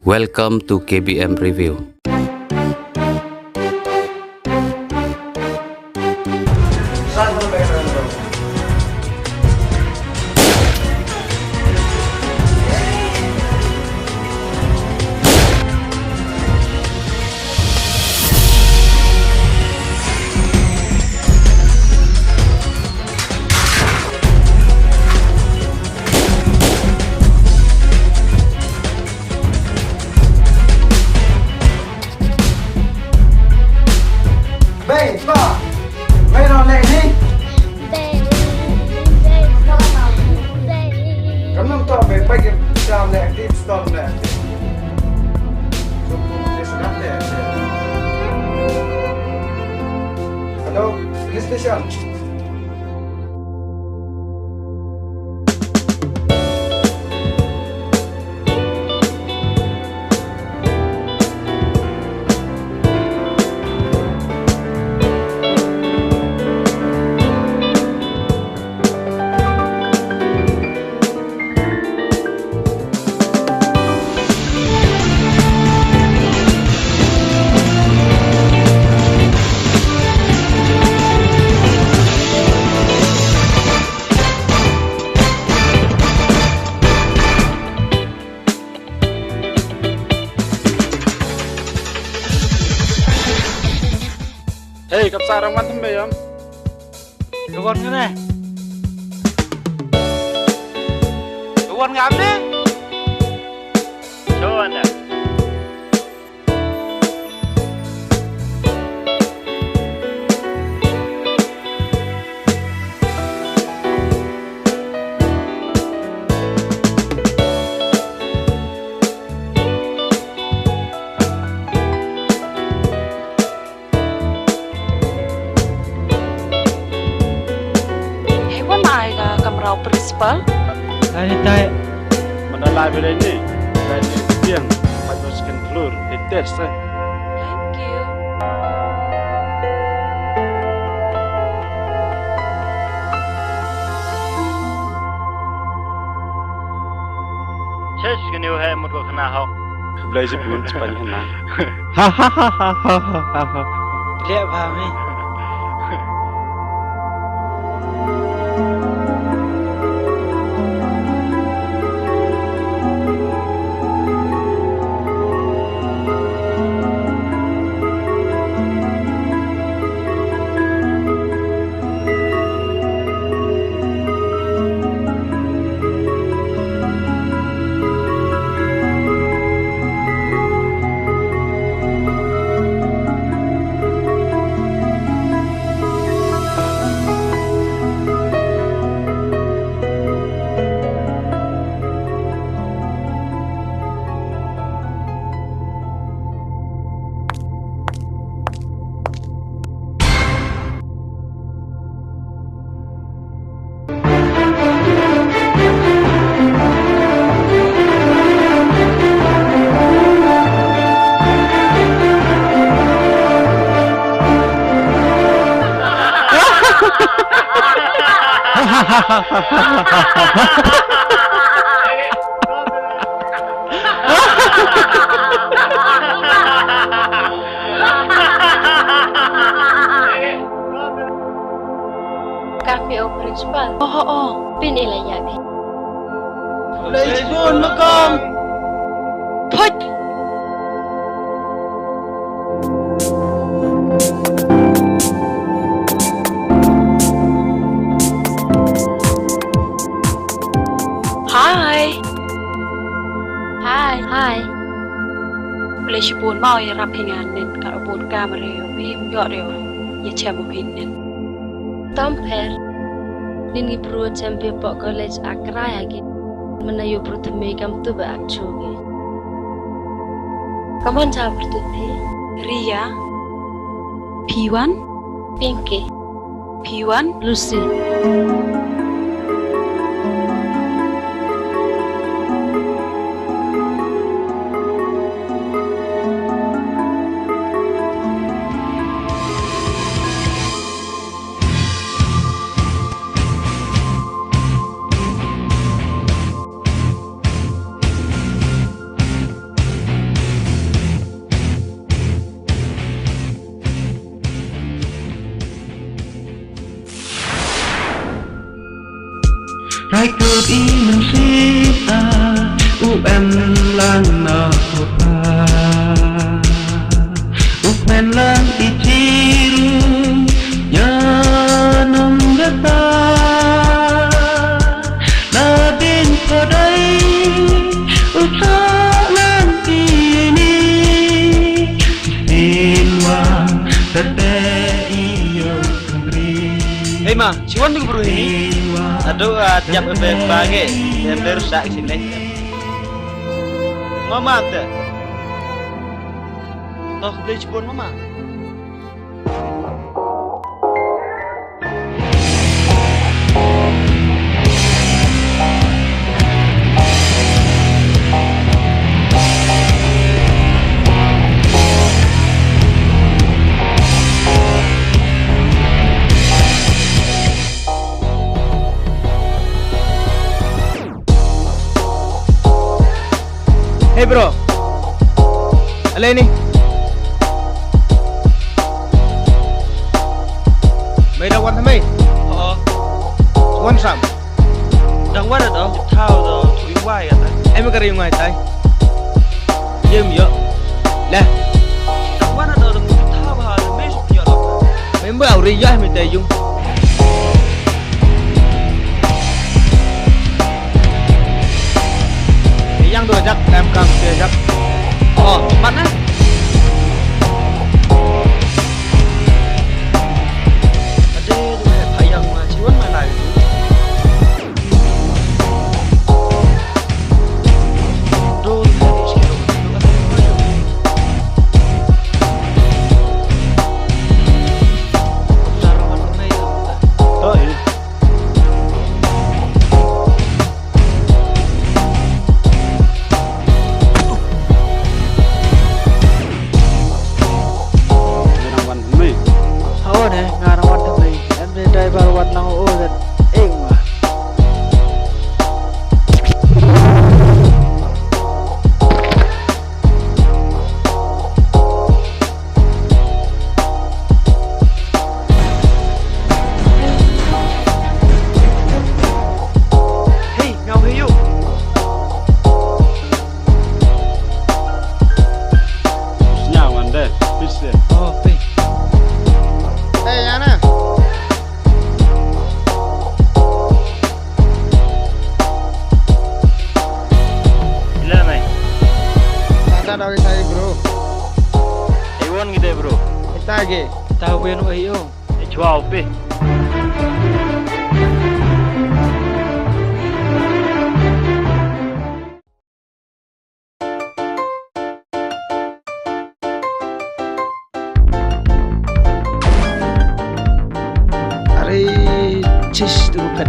Welcome to KBM Review. Hello, police station. Hei, cấp sa rang thăm mày không? Tụi con cái này. Tụi con ngắm đi. Cho anh ạ. Principal? Tay. Mana library ni? Library Biang, pada second floor, di test. Thank you. Chết cái điều hay một cuộc nào học. Belajar pun cepat hendak. Lihat paham ni. Cafe o principal. Pin ilayak ni. Lejbun makam. Put. Hi. Boleh sebut mau ya rapingan nen kalau buat kamera bim yo dio ya cemu pinen. Tomper. Ningi pro champion pok college akra lagi. Menayu prathame kam tu ba akchoge. Kaman cha bertuti? Ria, P1, Pingky, P1, Lusi. Ma, ciwan tu bro ini. Aduh, jam pagi, jam rusak sini. Mama ada. Toh beli ciwan mama. Hey bro, ala ini. Mấy đồng quan tham mấy? Quan sắm. Đồng quan ở đó, thao rồi, thủy ngoài à ta. Em mới cái ngoài tay. Dêm gì vậy? Nè. Đồng quan ở đó đừng có thao vào là mấy chục giờ đâu. Mấy bữa ảo ri vậy mình tề dung. Yang tu ajak, em kam dia ajak. Oh, cepat nah. Ada tu Paia mah ciwan mah lai tu. Do harus kira betul ada macam. Sarawan mai tu. Oh, ini. Tahu punya nu ayo. Jual pe. Ari cis tu kan.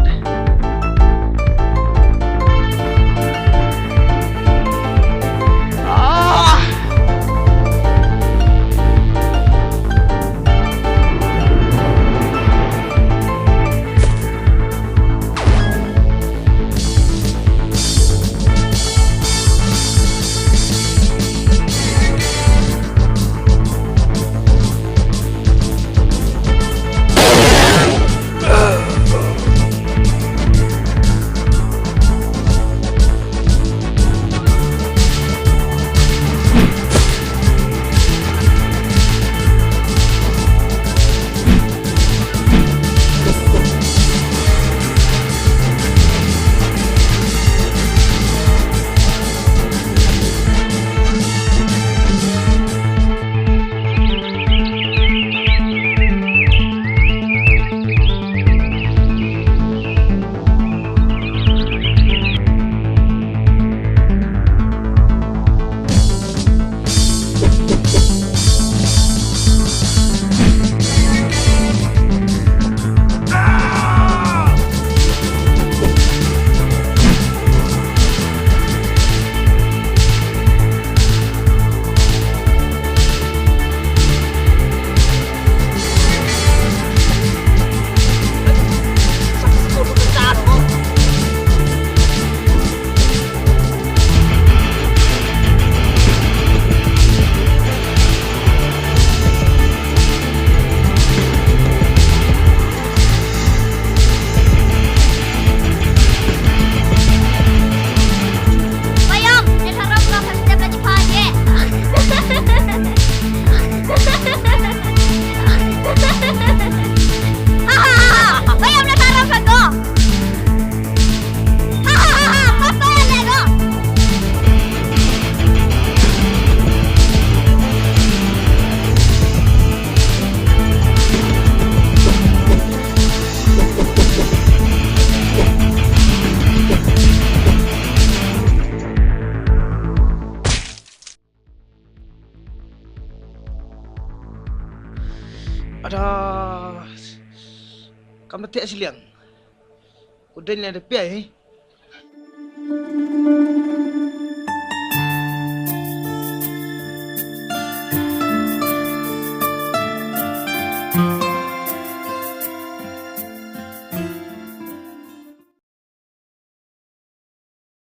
Ada kamu tiak siliang. Udah ni ada piai.